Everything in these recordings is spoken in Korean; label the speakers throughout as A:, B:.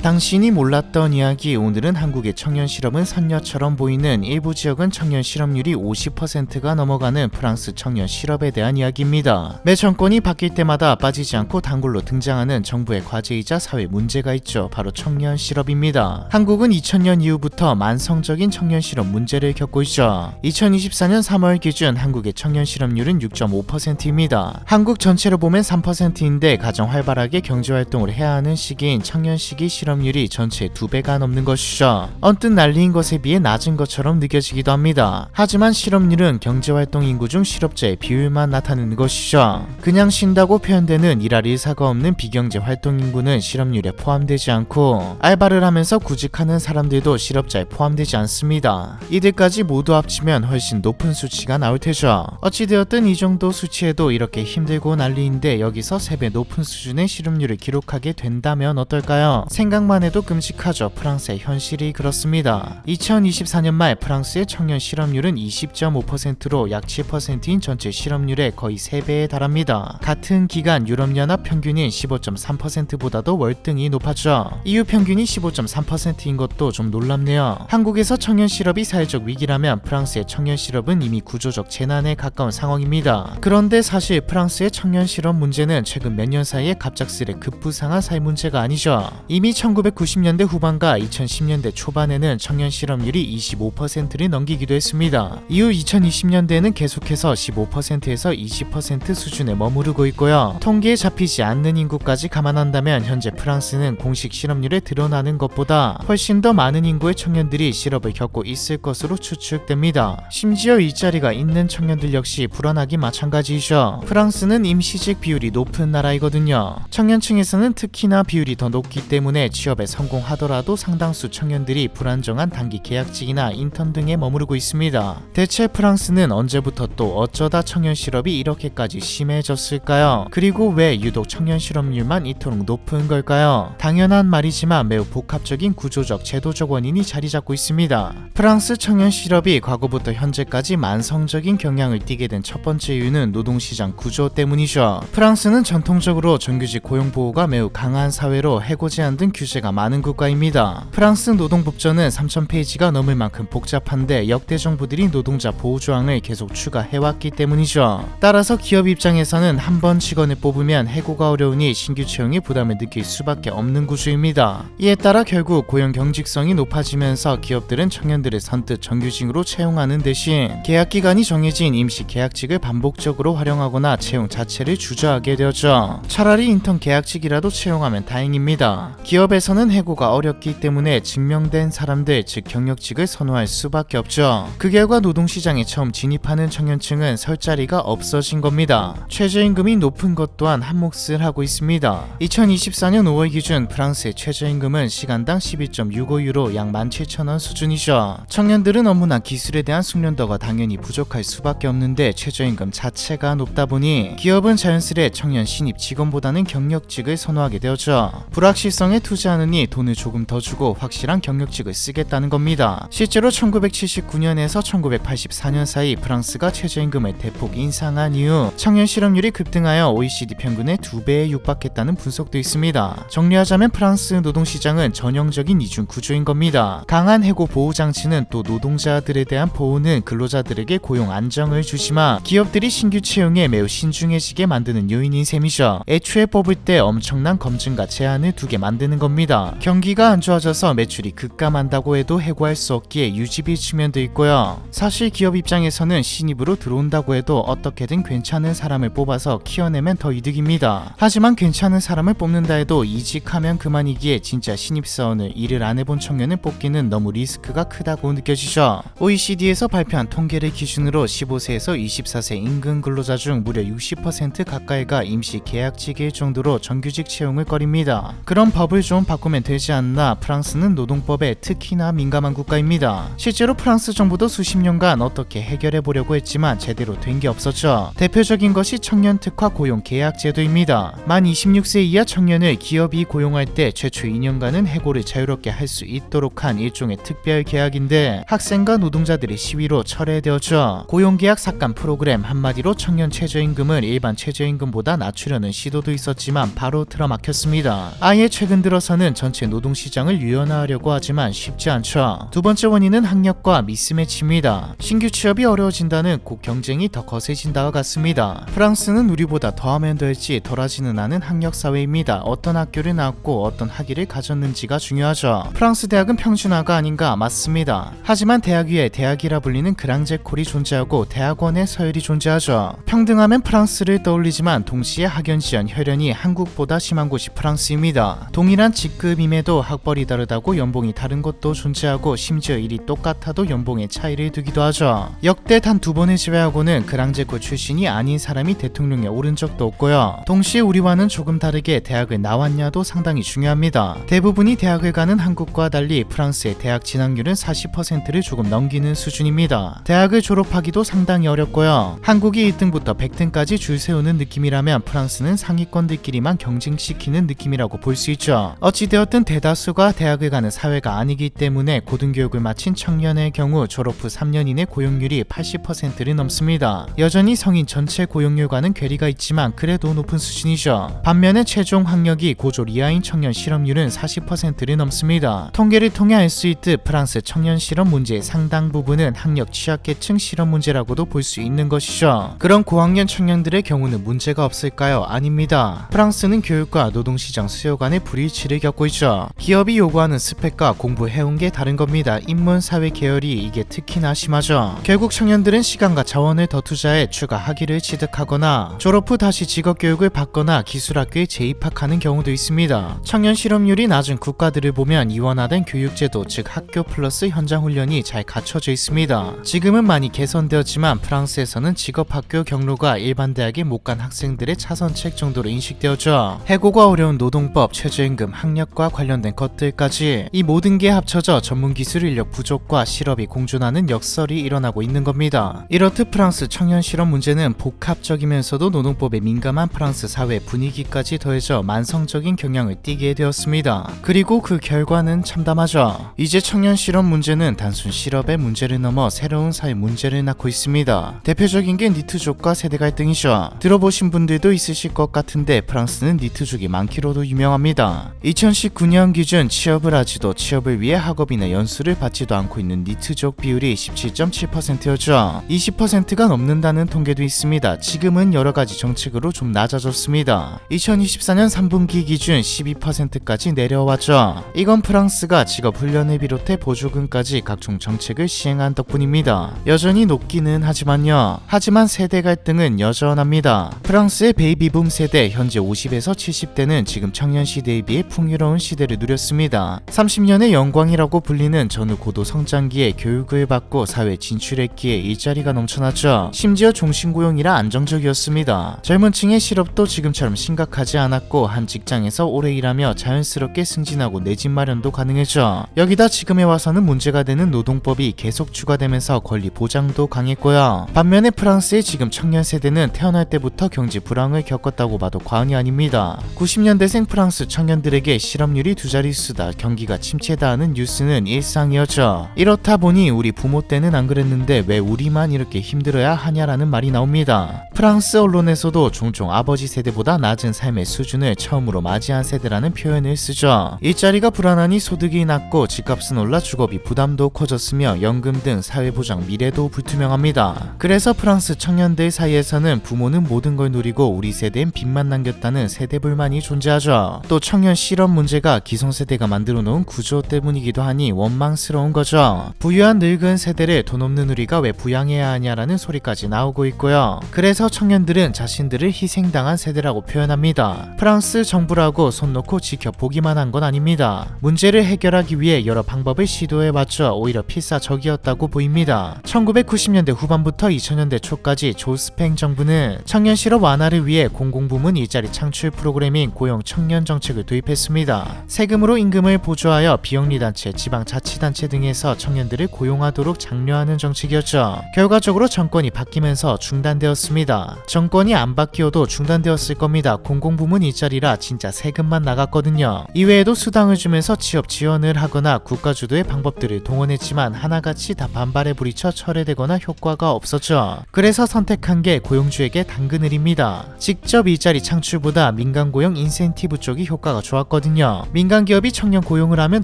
A: 당신이 몰랐던 이야기. 오늘은 한국의 청년 실업은 선녀처럼 보이는, 일부 지역은 청년 실업률이 50%가 넘어가는 프랑스 청년 실업에 대한 이야기입니다. 매 정권이 바뀔 때마다 빠지지 않고 단골로 등장하는 정부의 과제이자 사회 문제가 있죠. 바로 청년 실업입니다. 한국은 2000년 이후부터 만성적인 청년 실업 문제를 겪고 있죠. 2024년 3월 기준 한국의 청년 실업률은 6.5%입니다. 한국 전체로 보면 3%인데 가장 활발하게 경제활동을 해야 하는 시기인 청년 시기 실업률이 전체의 2배가 넘는 것이죠. 언뜻 난리인 것에 비해 낮은 것처럼 느껴지기도 합니다. 하지만 실업률은 경제활동 인구 중 실업자의 비율만 나타내는 것이죠. 그냥 쉰다고 표현되는 일할 의사가 없는 비경제 활동 인구는 실업률에 포함되지 않고, 알바를 하면서 구직하는 사람들도 실업자에 포함되지 않습니다. 이들까지 모두 합치면 훨씬 높은 수치가 나올 테죠. 어찌되었든 이 정도 수치에도 이렇게 힘들고 난리인데 여기서 3배 높은 수준의 실업률을 기록하게 된다면 어떨까요? 생각만 해도 끔찍하죠. 프랑스의 현실이 그렇습니다. 2024년 말 프랑스의 청년 실업률은 20.5%로 약 7%인 전체 실업률의 거의 3배에 달합니다. 같은 기간 유럽연합 평균인 15.3%보다도 월등히 높았죠. EU 평균이 15.3%인 것도 좀 놀랍네요. 한국에서 청년 실업이 사회적 위기라면 프랑스의 청년 실업은 이미 구조적 재난에 가까운 상황입니다. 그런데 사실 프랑스의 청년 실업 문제는 최근 몇 년 사이에 갑작스레 급부상한 사회 문제가 아니죠. 이미 1990년대 후반과 2010년대 초반에는 청년 실업률이 25%를 넘기기도 했습니다. 이후 2020년대에는 계속해서 15%에서 20% 수준에 머무르고 있고요. 통계에 잡히지 않는 인구까지 감안한다면 현재 프랑스는 공식 실업률에 드러나는 것보다 훨씬 더 많은 인구의 청년들이 실업을 겪고 있을 것으로 추측됩니다. 심지어 일자리가 있는 청년들 역시 불안하기 마찬가지이죠. 프랑스는 임시직 비율이 높은 나라이거든요. 청년층에서는 특히나 비율이 더 높기 때문에 취업에 성공하더라도 상당수 청년들이 불안정한 단기 계약직이나 인턴 등에 머무르고 있습니다. 대체 프랑스는 언제부터 또 어쩌다 청년 실업이 이렇게까지 심해졌을까요? 그리고 왜 유독 청년 실업률만 이토록 높은 걸까요? 당연한 말이지만 매우 복합적인 구조적 제도적 원인이 자리 잡고 있습니다. 프랑스 청년 실업이 과거부터 현재까지 만성적인 경향을 띠게 된 첫 번째 이유는 노동시장 구조 때문이죠. 프랑스는 전통적으로 정규직 고용보호가 매우 강한 사회로 해고 제한 등 규제가 많은 국가입니다. 프랑스 노동법전은 3000페이지가 넘을 만큼 복잡한데 역대 정부들이 노동자 보호 조항을 계속 추가해왔기 때문이죠. 따라서 기업 입장에서는 한 번 직원을 뽑으면 해고가 어려우니 신규 채용에 부담을 느낄 수밖에 없는 구조입니다. 이에 따라 결국 고용 경직성이 높아지면서 기업들은 청년들을 선뜻 정규직으로 채용하는 대신 계약기간이 정해진 임시 계약직을 반복적으로 활용하거나 채용 자체를 주저하게 되었죠. 차라리 인턴 계약직이라도 채용하면 다행입니다. 기업에서는 해고가 어렵기 때문에 증명된 사람들, 즉 경력직을 선호할 수밖에 없죠. 그 결과 노동시장에 처음 진입하는 청년층은 설 자리가 없어진 겁니다. 최저임금이 높은 것 또한 한몫을 하고 있습니다. 2024년 5월 기준 프랑스의 최저임금은 시간당 11.65유로 약 17,000원 수준이죠. 청년들은 업무나 기술에 대한 숙련도가 당연히 부족할 수밖에 없는데 최저임금 자체가 높다 보니 기업은 자연스레 청년 신입 직원보다는 경력직을 선호하게 되었죠. 불확실성에 투자하느니 돈을 조금 더 주고 확실한 경력직을 쓰겠다는 겁니다. 실제로 1979년에서 1984년 사이 프랑스가 최저임금을 대폭 인상한 이후 청년 실업률이 급등하여 OECD 평균의 2배에 육박했다는 분석도 있습니다. 정리하자면 프랑스 노동시장은 전형적인 이중 구조인 겁니다. 강한 해고 보호 장치는 또 노동자들에 대한 보호는 근로자들에게 고용 안정을 주지만 기업들이 신규 채용에 매우 신중해지게 만드는 요인인 셈이죠. 애초에 뽑을 때 엄청난 검증과 제한을 두게 만드는 겁니다. 경기가 안 좋아져서 매출이 급감한다고 해도 해고할 수 없기에 유지비 측면도 있고요. 사실 기업 입장에서는 신입으로 들어온다고 해도 어떻게든 괜찮은 사람을 뽑아서 키워내면 더 이득입니다. 하지만 괜찮은 사람을 뽑는다 해도 이직하면 그만이기에 진짜 신입사원을 일을 안 해본 청년을 뽑기는 너무 리스크가 크다고 느껴지죠. OECD에서 발표한 통계를 기준으로 15세에서 24세 인근 근로자 중 무려 60% 가까이가 임시 계약직일 정도로 정규직 채용을 꺼립니다. 그런 법을 좀 바꾸면 되지 않나. 프랑스는 노동법에 특히나 민감한 국가입니다. 실제로 프랑스 정부도 수십 년간 어떻게 해결해 보려고 했지만 제대로 된 게 없었죠. 대표적인 것이 청년 특화 고용 계약 제도입니다. 만 26세 이하 청년을 기업이 고용할 때 최초 2년간은 해고를 자유롭게 할 수 있도록 한 일종의 특별 계약인데 학생과 노동자들의 시위로 철회되었죠. 고용계약 삭감 프로그램, 한마디로 청년 최저임금을 일반 최저임금보다 낮추려는 시도도 있었지만 바로 틀어막혔습니다. 아예 최근 들어서는 정부에서는 전체 노동시장을 유연화하려고 하지만 쉽지 않죠. 두 번째 원인은 학력과 미스매치입니다. 신규 취업이 어려워진다는 곧 경쟁이 더 거세진다와 같습니다. 프랑스는 우리보다 더하면 더했지 덜하지는 않은 학력사회입니다. 어떤 학교를 나왔고 어떤 학위를 가졌는지가 중요하죠. 프랑스 대학은 평준화가 아닌가? 맞습니다. 하지만 대학 위에 대학이라 불리는 그랑제콜이 존재하고 대학원의 서열이 존재하죠. 평등하면 프랑스를 떠올리지만 동시에 학연 지연 혈연이 한국보다 심한 곳이 프랑스입니다. 동일한 직급임에도 학벌이 다르다고 연봉이 다른 것도 존재하고 심지어 일이 똑같아도 연봉의 차이를 두기도 하죠. 역대 단 2번을 제외하고는 그랑제콜 출신이 아닌 사람이 대통령에 오른 적도 없고요. 동시에 우리와는 조금 다르게 대학을 나왔냐도 상당히 중요합니다. 대부분이 대학을 가는 한국과 달리 프랑스의 대학 진학률은 40%를 조금 넘기는 수준입니다. 대학을 졸업하기도 상당히 어렵고요. 한국이 1등부터 100등까지 줄 세우는 느낌이라면 프랑스는 상위권들끼리만 경쟁시키는 느낌이라고 볼 수 있죠. 어찌되었든 대다수가 대학을 가는 사회가 아니기 때문에 고등교육을 마친 청년의 경우 졸업 후 3년 이내 고용률이 80%를 넘습니다. 여전히 성인 전체 고용률과는 괴리가 있지만 그래도 높은 수준이죠. 반면에 최종 학력이 고졸 이하인 청년 실업률은 40%를 넘습니다. 통계를 통해 알 수 있듯 프랑스 청년 실업 문제의 상당 부분은 학력 취약계층 실업 문제라고도 볼 수 있는 것이죠. 그런 고학년 청년들의 경우는 문제가 없을까요? 아닙니다. 프랑스는 교육과 노동시장 수요 간의 불일치를 겪고 있죠. 기업이 요구하는 스펙과 공부해온 게 다른 겁니다. 인문, 사회 계열이 이게 특히나 심하죠. 결국 청년들은 시간과 자원을 더 투자해 추가 학위를 취득하거나 졸업 후 다시 직업교육을 받거나 기술학교에 재입학하는 경우도 있습니다. 청년 실업률이 낮은 국가들을 보면 이원화된 교육제도 즉 학교 플러스 현장 훈련이 잘 갖춰져 있습니다. 지금은 많이 개선되었지만 프랑스에서는 직업학교 경로가 일반 대학에 못 간 학생들의 차선책 정도로 인식되었죠. 해고가 어려운 노동법, 최저임금, 학력과 관련된 것들까지 이 모든 게 합쳐져 전문기술 인력 부족과 실업이 공존하는 역설이 일어나고 있는 겁니다. 이렇듯 프랑스 청년 실업 문제는 복합적이면서도 노동법에 민감한 프랑스 사회 분위기까지 더해져 만성적인 경향을 띠게 되었습니다. 그리고 그 결과는 참담하죠. 이제 청년 실업 문제는 단순 실업의 문제를 넘어 새로운 사회 문제를 낳고 있습니다. 대표적인 게 니트족과 세대 갈등이죠. 들어보신 분들도 있으실 것 같은데 프랑스는 니트족이 많기로도 유명합니다. 2019년 기준 취업을 하지도 취업을 위해 학업이나 연수를 받지도 않고 있는 니트족 비율이 17.7%였죠. 20%가 넘는다는 통계도 있습니다. 지금은 여러가지 정책으로 좀 낮아졌습니다. 2024년 3분기 기준 12%까지 내려왔죠. 이건 프랑스가 직업훈련을 비롯해 보조금까지 각종 정책을 시행한 덕분입니다. 여전히 높기는 하지만요. 하지만 세대 갈등은 여전합니다. 프랑스의 베이비붐 세대 현재 50에서 70대는 지금 청년 시대에 비해 풍요로운 시대를 누렸습니다. 30년의 영광이라고 불리는 전후 고도 성장기에 교육을 받고 사회 진출했기에 일자리가 넘쳐났죠. 심지어 종신고용이라 안정적이었습니다. 젊은 층의 실업도 지금처럼 심각하지 않았고 한 직장에서 오래 일하며 자연스럽게 승진하고 내 집 마련도 가능했죠. 여기다 지금에 와서는 문제가 되는 노동법이 계속 추가되면서 권리 보장도 강했고요. 반면에 프랑스의 지금 청년 세대는 태어날 때부터 경제 불황을 겪었다고 봐도 과언이 아닙니다. 90년대생 프랑스 청년들에게 실업률이 2자릿수다, 경기가 침체다 하는 뉴스는 일상이었죠. 이렇다 보니 우리 부모 때는 안 그랬는데 왜 우리만 이렇게 힘들어야 하냐라는 말이 나옵니다. 프랑스 언론에서도 종종 아버지 세대보다 낮은 삶의 수준을 처음으로 맞이한 세대라는 표현을 쓰죠. 일자리가 불안하니 소득이 낮고 집값은 올라 주거비 부담도 커졌으며 연금 등 사회보장 미래도 불투명합니다. 그래서 프랑스 청년들 사이에서는 부모는 모든 걸 누리고 우리 세대엔 빚만 남겼다는 세대 불만이 존재하죠. 또 청년 실업 문제가 기성세대가 만들어 놓은 구조 때문이기도 하니 원망스러운 거죠. 부유한 늙은 세대를 돈 없는 우리가 왜 부양해야 하냐라는 소리까지 나오고 있고요. 그래서 청년들은 자신들을 희생당한 세대라고 표현합니다. 프랑스 정부라고 손 놓고 지켜보기만 한 건 아닙니다. 문제를 해결하기 위해 여러 방법을 시도해봤죠. 오히려 필사적이었다고 보입니다. 1990년대 후반부터 2000년대 초까지 조스팽 정부는 청년 실업 완화를 위해 공공부문 일자리 창출 프로그램인 고용 청년 정책을 도입했습니다. 세금으로 임금을 보조하여 비영리단체, 지방자치단체 등에서 청년들을 고용하도록 장려하는 정책이었죠. 결과적으로 정권이 바뀌면서 중단되었습니다. 정권이 안 바뀌어도 중단되었을 겁니다. 공공부문 일자리라 진짜 세금만 나갔거든요. 이외에도 수당을 주면서 취업 지원을 하거나 국가 주도의 방법들을 동원했지만 하나같이 다 반발에 부딪혀 철회되거나 효과가 없었죠. 그래서 선택한 게 고용주에게 당근을입니다. 직접 일자리 창출보다 민간 고용 인센티브 쪽이 효과가 좋았거든요. 있거든요. 민간 기업이 청년 고용을 하면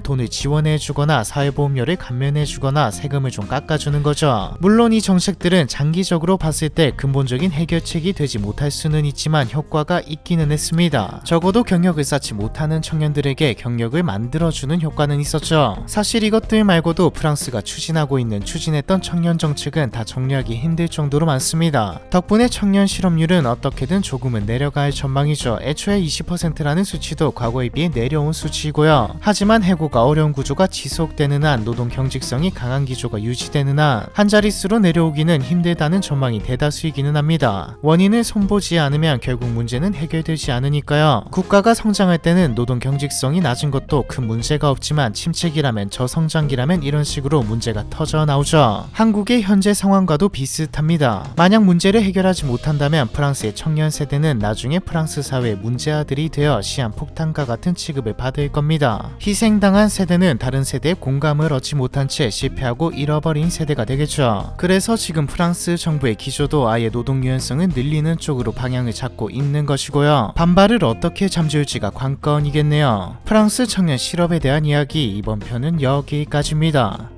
A: 돈을 지원해주거나 사회보험료를 감면해주거나 세금을 좀 깎아주는 거죠. 물론 이 정책들은 장기적으로 봤을 때 근본적인 해결책이 되지 못할 수는 있지만 효과가 있기는 했습니다. 적어도 경력을 쌓지 못하는 청년들에게 경력을 만들어주는 효과는 있었죠. 사실 이것들 말고도 프랑스가 추진했던 청년 정책은 다 정리하기 힘들 정도로 많습니다. 덕분에 청년 실업률은 어떻게든 조금은 내려갈 전망이죠. 애초에 20%라는 수치도 과거에 비해 내려온 수치이고요. 하지만 해고가 어려운 구조가 지속되는 한, 노동 경직성이 강한 기조가 유지되는 한, 한 자릿수로 내려오기는 힘들다는 전망이 대다수이기는 합니다. 원인을 손보지 않으면 결국 문제는 해결되지 않으니까요. 국가가 성장할 때는 노동 경직성이 낮은 것도 큰 문제가 없지만 침체기라면 저성장기라면 이런 식으로 문제가 터져 나오죠. 한국의 현재 상황과도 비슷합니다. 만약 문제를 해결하지 못한다면 프랑스의 청년 세대는 나중에 프랑스 사회의 문제아들이 되어 시한폭탄과 같은 취급을 받을 겁니다. 희생당한 세대는 다른 세대의 공감을 얻지 못한 채 실패하고 잃어버린 세대가 되겠죠. 그래서 지금 프랑스 정부의 기조도 아예 노동 유연성을 늘리는 쪽으로 방향을 잡고 있는 것이고요. 반발을 어떻게 잠재울지가 관건이겠네요. 프랑스 청년 실업에 대한 이야기, 이번 편은 여기까지입니다.